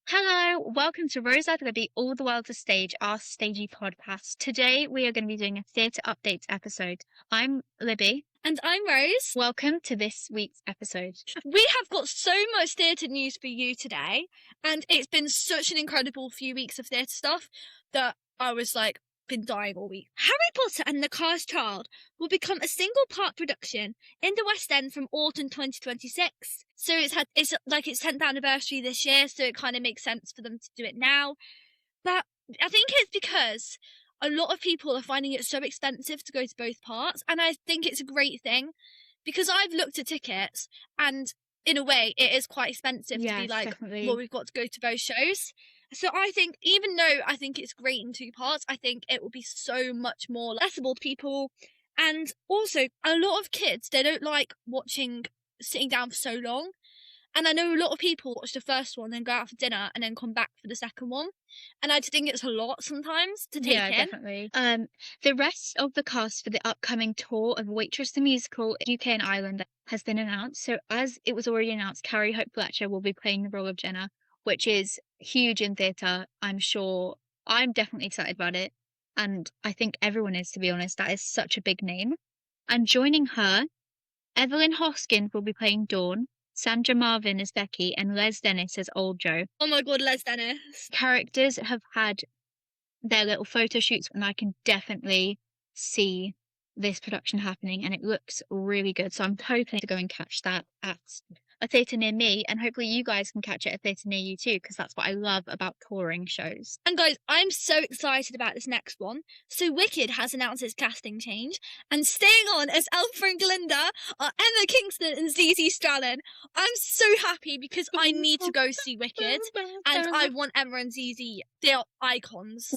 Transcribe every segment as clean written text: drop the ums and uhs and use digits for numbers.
Hello, welcome to Rose Ed Libby, All the World's a Stage, our stagey podcast. Today we are going to be doing a theatre updates episode. I'm Libby. And I'm Rose. Welcome to this week's episode. We have got so much theatre news for you today, and it's been such an incredible few weeks of theatre stuff that I was like, been dying all week. Harry Potter and the Cursed Child will become a single part production in the West End from autumn 2026. So it's like its 10th anniversary this year, so it kind of makes sense for them to do it now. But I think it's because a lot of people are finding it so expensive to go to both parts, and I think it's a great thing because I've looked at tickets and in a way it is quite expensive to be like, definitely. well, we've got to go to both shows. So I think even though I think it's great in two parts, I think it will be so much more accessible to people. And also a lot of kids, they don't like sitting down for so long. And I know a lot of people watch the first one, then go out for dinner, and then come back for the second one. And I just think it's a lot sometimes to take in. Definitely. The rest of the cast for the upcoming tour of Waitress the Musical UK and Ireland has been announced. So as it was already announced, Carrie Hope Fletcher will be playing the role of Jenna, which is huge in theatre. I'm sure I'm definitely excited about it. And I think everyone is, to be honest. That is such a big name. And joining her, Evelyn Hoskins will be playing Dawn, Sandra Marvin as Becky, and Les Dennis as Old Joe. Oh my god, Les Dennis. Characters have had their little photo shoots, and I can definitely see this production happening, and it looks really good. So I'm hoping to go and catch that at a theatre near me, and hopefully you guys can catch it at a theatre near you too, because that's what I love about touring shows. And guys, I'm so excited about this next one. So Wicked has announced its casting change, and staying on as Alpha and Glinda are Emma Kingston and Zizi Strallen. I'm so happy because I need to go see Wicked, and I want Emma and Zizi. They are icons.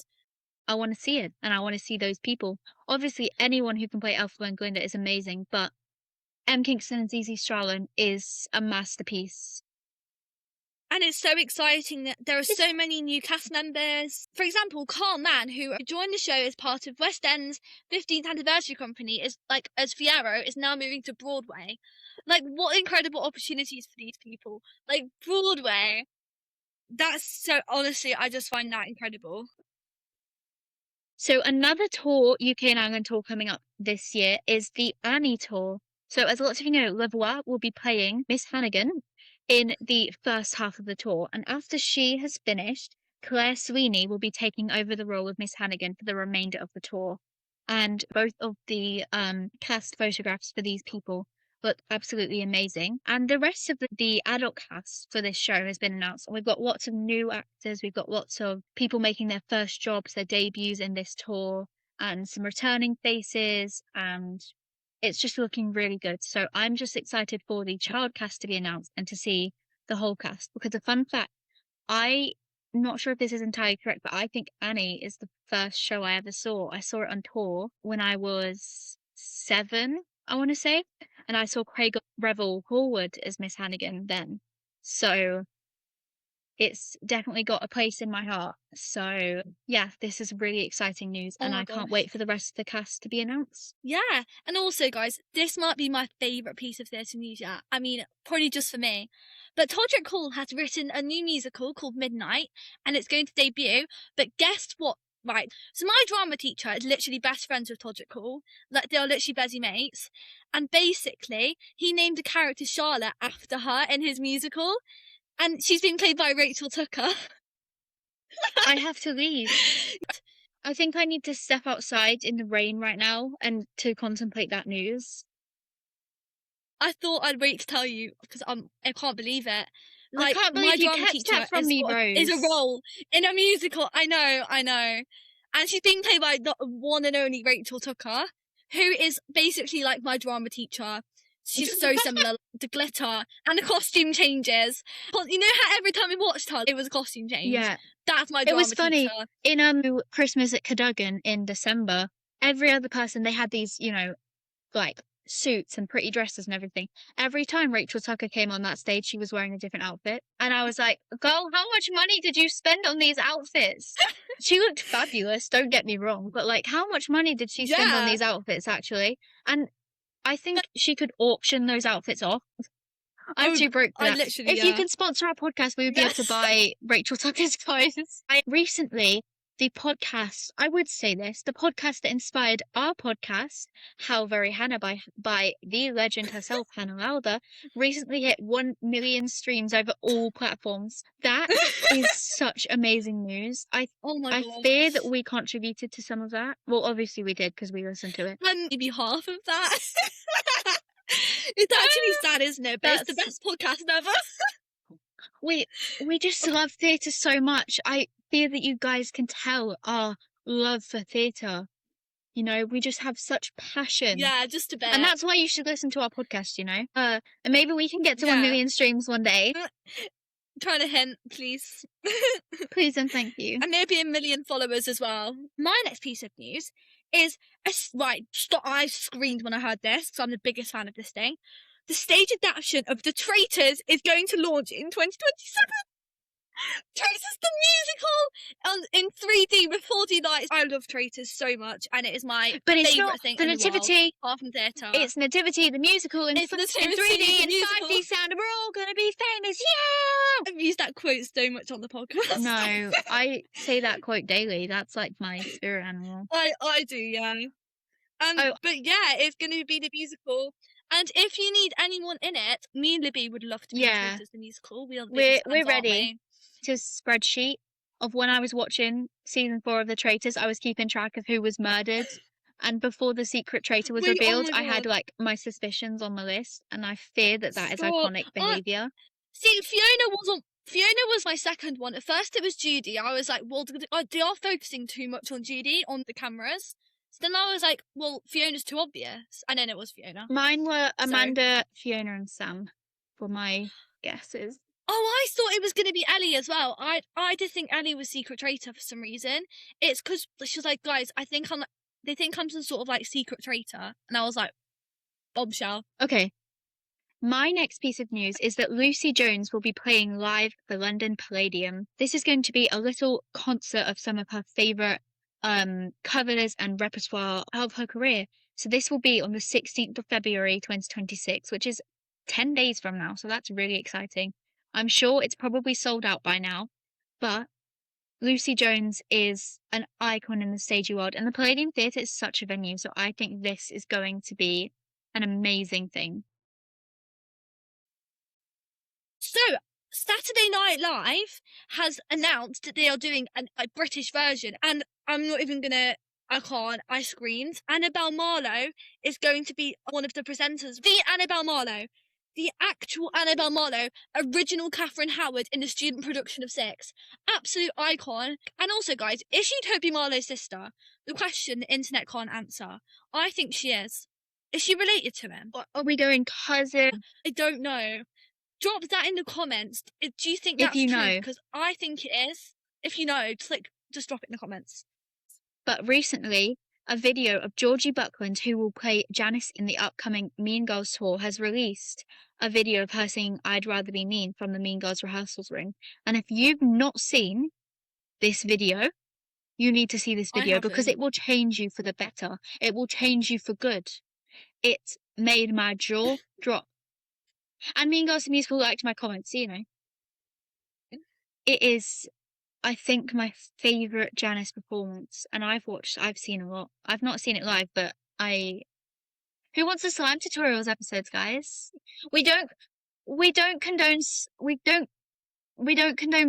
I want to see it, and I want to see those people. Obviously, anyone who can play Alpha and Glinda is amazing, but M. Kingston and Zizi Strallen is a masterpiece. And it's so exciting that there are so many new cast members. For example, Carl Mann, who joined the show as part of West End's 15th anniversary company, as Fiyero, is now moving to Broadway. Like, what incredible opportunities for these people. Like, Broadway. That's so, honestly, I just find that incredible. So another tour, UK and Ireland tour coming up this year is the Annie tour. So as lots of you know, Lavoie will be playing Miss Hannigan in the first half of the tour. And after she has finished, Claire Sweeney will be taking over the role of Miss Hannigan for the remainder of the tour. And both of the cast photographs for these people look absolutely amazing. And the rest of the adult cast for this show has been announced. We've got lots of new actors. We've got lots of people making their first jobs, their debuts in this tour, and some returning faces, and it's just looking really good. So I'm just excited for the child cast to be announced and to see the whole cast. Because a fun fact, I'm not sure if this is entirely correct, but I think Annie is the first show I ever saw. I saw it on tour when I was 7, I want to say. And I saw Craig Revel Horwood as Miss Hannigan then. So it's definitely got a place in my heart. So yeah, this is really exciting news, and I can't wait for the rest of the cast to be announced. Yeah, and also guys, this might be my favourite piece of theatre news yet. I mean, probably just for me. But Todrick Hall has written a new musical called Midnight, and it's going to debut. But guess what? Right, so my drama teacher is literally best friends with Todrick Hall. Like, they are literally busy mates. And basically, he named a character Charlotte after her in his musical. And she's being played by Rachel Tucker. I have to leave. I think I need to step outside in the rain right now and to contemplate that news. I thought I'd wait to tell you because I can't believe it. Like, I can't believe you kept that from me, Rose. Is a role in a musical. I know. And she's being played by the one and only Rachel Tucker, who is basically like my drama teacher. She's so similar. The glitter and the costume changes. You know how every time we watched her, it was a costume change? Yeah. That's my drama teacher. It was funny. In Christmas at Cadogan in December, every other person, they had these, like suits and pretty dresses and everything. Every time Rachel Tucker came on that stage, she was wearing a different outfit. And I was like, girl, how much money did you spend on these outfits? She looked fabulous, don't get me wrong, but like, how much money did she spend on these outfits actually? And I think she could auction those outfits off. I'm too broke for I that. literally, If you yeah. can sponsor our podcast, we would be able to Yes. buy Rachel Tucker's clothes. Recently, the podcast, I would say this, the podcast that inspired our podcast, How Very Hannah by the legend herself, Hannah Lauder, recently hit 1 million streams over all platforms. That is such amazing news. Oh my I fear that gosh. we contributed to some of that. Well, obviously we did because we listened to it. Maybe half of that. It's actually sad, isn't it? But it's the That's best podcast ever. we just love theatre so much. I fear that you guys can tell our love for theatre. You know, we just have such passion. Yeah, just a bit. And that's why you should listen to our podcast, you know? And maybe we can get to 1 Yeah. million streams one day. Kind of hint, please. Please and thank you. And maybe 1 million followers as well. My next piece of news is right. Stop! I screamed when I heard this because I'm the biggest fan of this thing. The stage adaptation of The Traitors is going to launch in 2027. Traitors the musical in 3D with 4D lights. I love Traitors so much, and it is my But it's favourite not thing the in Nativity. the world, apart from theatre. It's Nativity, the musical, in It's Nativity, 3D the and musical. 5D sound, and we're all gonna be famous. Yeah! I've used that quote so much on the podcast. No, I say that quote daily. That's like my spirit animal. I do, yeah. But yeah, it's going to be the musical. And if you need anyone in it, me and Libby would love to be in Traitors the musical. We're ready. To spreadsheet of when I was watching season 4 of The Traitors, I was keeping track of who was murdered. And before the secret traitor was revealed, I had like my suspicions on my list, and I fear that is iconic behaviour. See, Fiona was my second one. At first, it was Judy. I was like, well, they are focusing too much on Judy on the cameras. So then I was like, well, Fiona's too obvious. And then it was Fiona. Mine were Amanda, Fiona, and Sam for my guesses. Oh, I thought it was going to be Ellie as well. I did think Ellie was secret traitor for some reason. It's because she was like, guys, they think I'm some sort of like secret traitor. And I was like, bombshell. Okay. My next piece of news is that Lucy Jones will be playing live at the London Palladium. This is going to be a little concert of some of her favourite covers and repertoire of her career. So this will be on the 16th of February 2026, which is 10 days from now. So that's really exciting. I'm sure it's probably sold out by now, but Lucy Jones is an icon in the stagey world, and the Palladium Theatre is such a venue. So I think this is going to be an amazing thing. So, Saturday Night Live has announced that they are doing a British version, and I'm not even gonna. I screamed. Annabelle Marlowe is going to be one of the presenters. The Annabelle Marlowe. The actual Annabelle Marlowe, original Catherine Howard in the student production of Six. Absolute icon. And also, guys, is she Toby Marlowe's sister? The question the internet can't answer. I think she is. Is she related to him? Are we going cousin? I don't know. Drop that in the comments. Do you think that's If you true? know. Because I think it is. If you know, just drop it in the comments. But recently, a video of Georgie Buckland, who will play Janice in the upcoming Mean Girls tour, has released a video of her singing I'd Rather Be Mean from the Mean Girls rehearsals room. And if you've not seen this video, you need to see this video because it will change you for the better. It will change you for good. It made my jaw drop. And Mean Girls the musical liked my comments, you know. It is, I think, my favourite Janice performance, and I've seen a lot. I've not seen it live, but Who Wants a Slime Tutorials episodes, guys? We don't condone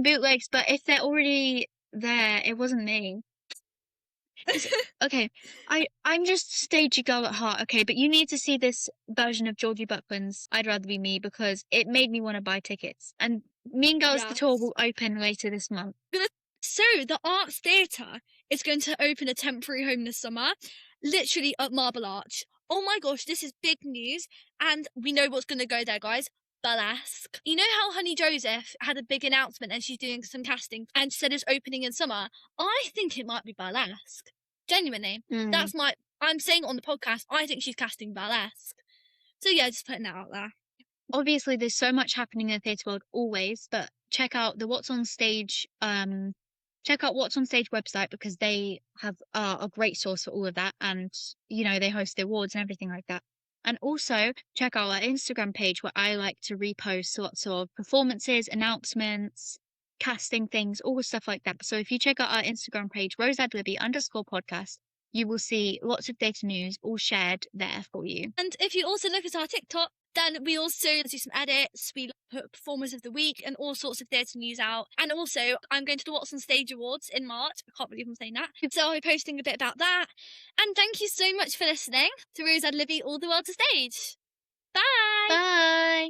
bootlegs, but if they're already there, it wasn't me. Okay, I'm just a stagey girl at heart, okay, but you need to see this version of Georgie Buckland's I'd Rather Be Me because it made me want to buy tickets. And Mean Girls the tour will open later this month. So the Arts Theatre is going to open a temporary home this summer, literally at Marble Arch. Oh my gosh, this is big news, and we know what's going to go there, guys. Burlesque. You know how Honey Joseph had a big announcement and she's doing some casting and said it's opening in summer? I think it might be burlesque. Genuinely. I'm saying it on the podcast, I think she's casting burlesque. So yeah, just putting that out there. Obviously, there's so much happening in the theatre world always, but check out the What's on Stage website because they have a great source for all of that, and you know they host the awards and everything like that. And also check out our Instagram page where I like to repost lots of performances, announcements, casting things, all stuff like that. So if you check out our Instagram page, roseadlibby_podcast, you will see lots of data news all shared there for you. And if you also look at our TikTok, then we also do some edits. We put performers of the week and all sorts of theatre news out. And also, I'm going to the What's on Stage Awards in March. I can't believe I'm saying that. So I'll be posting a bit about that. And thank you so much for listening to Rose and Libby, All the World to Stage. Bye! Bye!